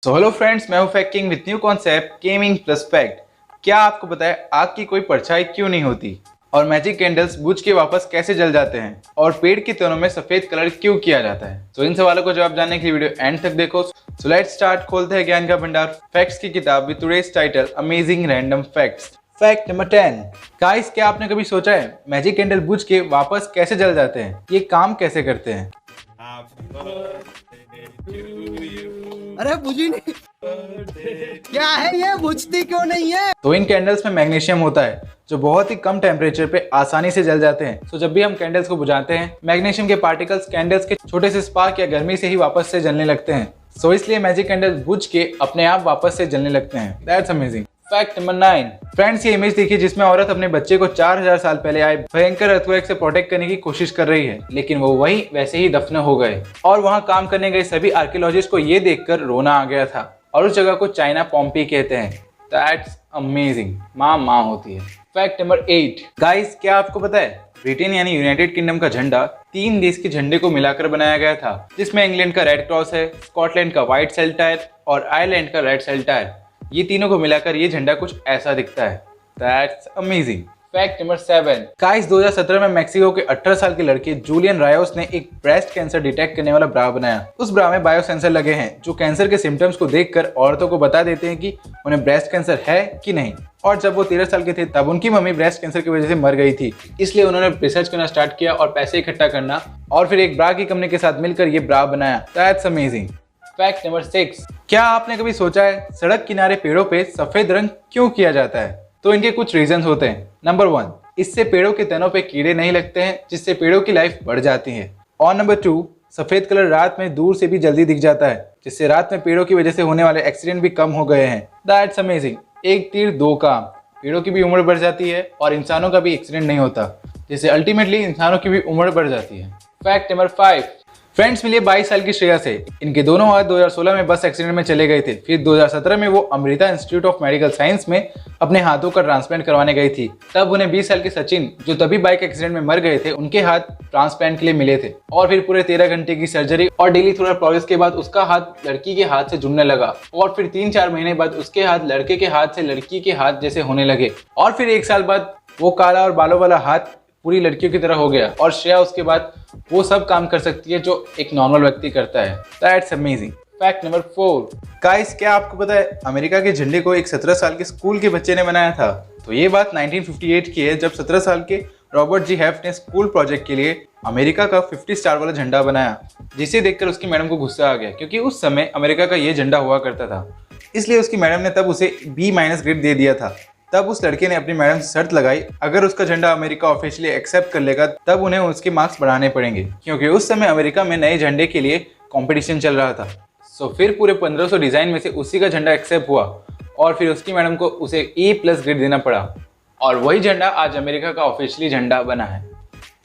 So hello friends, मैं हूं fact king with new concept gaming plus fact. क्या आपको पता है आग की कोई परछाई क्यों नहीं होती, और मैजिक कैंडल्स बुझ के वापस कैसे जल जाते हैं, और पेड़ की तनों में सफेद कलर क्यों किया जाता है। तो इन सवालों को जवाब जानने के लिए वीडियो एंड तक देखो। So let's start. खोलते हैं ज्ञान का भंडार फैक्ट्स की किताब with today's title amazing random facts. Fact number 10। Guys, क्या आपने कभी सोचा है मैजिक कैंडल बुझ के वापस कैसे जल जाते हैं, ये काम कैसे करते हैं? अरे बुझी नहीं, क्या है ये, बुझती क्यों नहीं है? तो इन कैंडल्स में मैग्नीशियम होता है जो बहुत ही कम टेम्परेचर पे आसानी से जल जाते हैं। तो जब भी हम कैंडल्स को बुझाते हैं, मैग्नीशियम के पार्टिकल्स कैंडल्स के छोटे से स्पार्क या गर्मी से ही वापस से जलने लगते हैं। सो इसलिए मैजिक कैंडल्स बुझ के अपने आप वापस से जलने लगते हैं। That's amazing. Fact number 9। Friends, ये इमेज देखिए जिसमें औरत अपने बच्चे को 4000 साल पहले आए भयंकर अर्थक्वेक से प्रोटेक्ट करने की कोशिश कर रही है, लेकिन वो वही वैसे ही दफन हो गए। और वहाँ काम करने गए सभी आर्कियोलॉजिस्ट को ये देखकर रोना आ गया था, और उस जगह को चाइना पॉम्पी कहते हैं। That's amazing. माँ होती है। Fact number 8। गाइस, क्या आपको पता है ब्रिटेन यानी यूनाइटेड किंगडम का झंडा 3 देश के झंडे को मिलाकर बनाया गया था, जिसमें इंग्लैंड का रेड क्रॉस है, स्कॉटलैंड का व्हाइट सेल्टायर और आयरलैंड का रेड सेल्टायर। ये तीनों को मिलाकर ये झंडा कुछ ऐसा दिखता है। That's amazing. Fact number 7। Guys, 2017 में मेक्सिको के 18 साल के लड़के जूलियन रायोस ने एक ब्रेस्ट कैंसर डिटेक्ट करने वाला ब्रा बनाया। उस ब्रा में बायो सेंसर लगे हैं जो कैंसर के सिम्टम्स को देखकर औरतों को बता देते हैं कि उन्हें ब्रेस्ट कैंसर है कि नहीं। और जब वो 13 साल के थे तब उनकी मम्मी ब्रेस्ट कैंसर की वजह से मर गई थी, इसलिए उन्होंने रिसर्च करना स्टार्ट किया और पैसे इकट्ठा करना, और फिर एक ब्रा की कंपनी के साथ मिलकर ये ब्रा बनाया। That's amazing. Fact number 6। क्या आपने कभी सोचा है सड़क किनारे पेड़ों पे सफेद रंग क्यों किया जाता है? तो इनके कुछ रीजंस होते हैं। नंबर 1, इससे पेड़ों के तनों पे कीड़े नहीं लगते हैं, जिससे पेड़ों की लाइफ बढ़ जाती है। और नंबर 2, सफेद कलर रात में दूर से भी जल्दी दिख जाता है, जिससे रात में पेड़ों की वजह से होने वाले एक्सीडेंट भी कम हो गए हैं। That's amazing. एक तीर दो काम, पेड़ों की भी उम्र बढ़ जाती है और इंसानों का भी एक्सीडेंट नहीं होता, जिससे अल्टीमेटली इंसानों की भी उम्र बढ़ जाती है। Fact number 5। फ्रेंड्स, मिलिए 22 साल की श्रेया से। इनके दोनों हाथ 2016 में बस एक्सीडेंट में चले गए थे। फिर 2017 में वो Amrita institute of medical science में अपने हाथों का ट्रांसप्लांट करवाने गई थी। तब उन्हें 20 साल के सचिन, जो तभी बाइक एक्सीडेंट में मर गए थे, उनके हाथ ट्रांसप्लांट के लिए मिले थे। और फिर पूरे 13 घंटे की सर्जरी और डेली थोड़ा प्रोग्रेस के बाद उसका हाथ लड़की के हाथ से जुड़ने लगा। और फिर 3-4 महीने बाद उसके हाथ लड़के के हाथ से लड़की के हाथ जैसे होने लगे। और फिर 1 साल बाद वो काला और बालों वाला हाथ पूरी लड़कियों की तरह हो गया, और श्रेया उसके बाद वो सब काम कर सकती है जो एक नॉर्मल व्यक्ति करता है। That's amazing. Fact number 4। Guys, क्या आपको पता है अमेरिका के झंडे को एक 17 साल के स्कूल के बच्चे ने बनाया था? तो ये बात 1958 की है, जब 17 साल के रॉबर्ट जी हेफ्ट ने स्कूल प्रोजेक्ट के लिए अमेरिका का 50 स्टार वाला झंडा बनाया, जिसे देखकर उसकी मैडम को गुस्सा आ गया, क्योंकि उस समय अमेरिका का ये झंडा हुआ करता था। इसलिए उसकी मैडम ने तब उसे B- ग्रेड दे दिया था। तब उस लड़के ने अपनी मैडम से शर्त लगाई, अगर उसका झंडा अमेरिका ऑफिशियली एक्सेप्ट कर लेगा तब उन्हें उसके मार्क्स बढ़ाने पड़ेंगे, क्योंकि उस समय अमेरिका में नए झंडे के लिए कंपटीशन चल रहा था। सो फिर पूरे 1500 डिज़ाइन में से उसी का झंडा एक्सेप्ट हुआ, और फिर उसकी मैडम को उसे E+ ग्रेड देना पड़ा, और वही झंडा आज अमेरिका का ऑफिशियली झंडा बना है।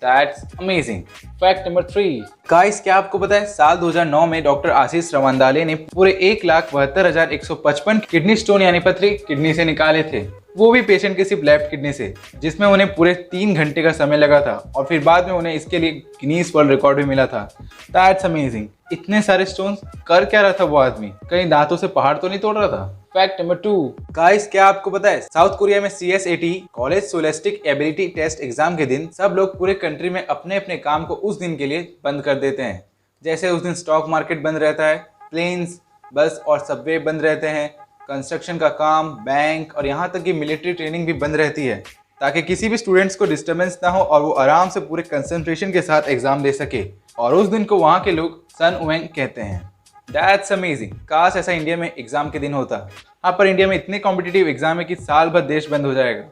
That's amazing. Fact number 3। Guys, क्या आपको पता है साल 2009 में डॉक्टर आशीष रवांदाले ने पूरे 1,72,155 किडनी स्टोन यानी पथरी किडनी से निकाले थे, वो भी पेशेंट के सिर्फ लेफ्ट किडनी से, जिसमें उन्हें पूरे 3 घंटे का समय लगा था, और फिर बाद में उन्हें इसके लिए गिनीज वर्ल्ड रिकॉर्ड भी मिला था। That's amazing. इतने सारे स्टोन्स कर क्या रहा था वो आदमी? कहीं दांतों से पहाड़ तो नहीं तोड़ रहा था? Fact number 2। गाइस, क्या आपको पता है साउथ कोरिया में CSAT college scholastic ability test exam के दिन सब लोग पूरे कंट्री में अपने अपने काम को उस दिन के लिए बंद कर देते हैं। जैसे उस दिन स्टॉक मार्केट बंद रहता है, प्लेन्स, बस और सबवे बंद रहते हैं, कंस्ट्रक्शन का काम, बैंक और यहाँ तक कि मिलिट्री ट्रेनिंग भी बंद रहती है, ताकि किसी भी स्टूडेंट्स को डिस्टर्बेंस ना हो और वो आराम से पूरे कंसंट्रेशन के साथ एग्जाम दे सके। और उस दिन को वहाँ के लोग सन उवेंग कहते हैं। That's amazing. काश ऐसा इंडिया में एग्जाम के दिन होता। हाँ, पर इंडिया में इतने कॉम्पिटिटिव एग्जाम है कि साल भर देश बंद हो जाएगा।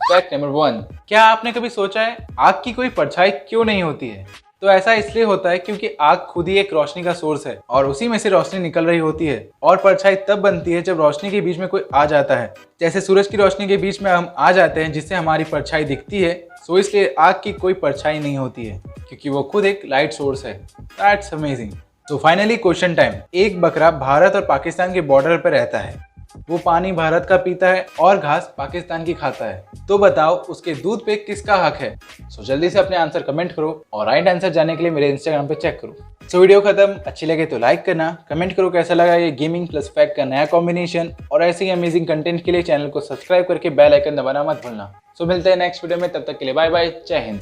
Fact number 1। क्या आपने कभी सोचा है आग की कोई परछाई क्यों नहीं होती है? तो ऐसा इसलिए होता है क्योंकि आग खुद ही एक रोशनी का सोर्स है, और उसी में से रोशनी निकल रही होती है, और परछाई तब बनती है जब रोशनी के बीच में कोई आ जाता है। जैसे सूरज की रोशनी के बीच में हम आ जाते हैं, जिससे हमारी परछाई दिखती है। सो इसलिए आग की कोई परछाई नहीं होती है, क्योंकि वो खुद एक लाइट सोर्स है। That's amazing. तो फाइनली क्वेश्चन टाइम। एक बकरा भारत और पाकिस्तान के बॉर्डर पर रहता है। वो पानी भारत का पीता है और घास पाकिस्तान की खाता है। तो बताओ उसके दूध पे किसका हक है? सो जल्दी से अपने आंसर कमेंट करो और राइट आंसर जानने के लिए मेरे इंस्टाग्राम पे चेक करो। सो वीडियो खत्म, अच्छी लगे तो लाइक करना, कमेंट करो कैसा लगा ये गेमिंग प्लस फैक्ट का नया कॉम्बिनेशन, और ऐसे ही अमेजिंग कंटेंट के लिए चैनल को सब्सक्राइब करके बेल आइकन दबाना मत भूलना। सो मिलते हैं नेक्स्ट वीडियो में, तब तक के लिए बाय बाय, जय हिंद।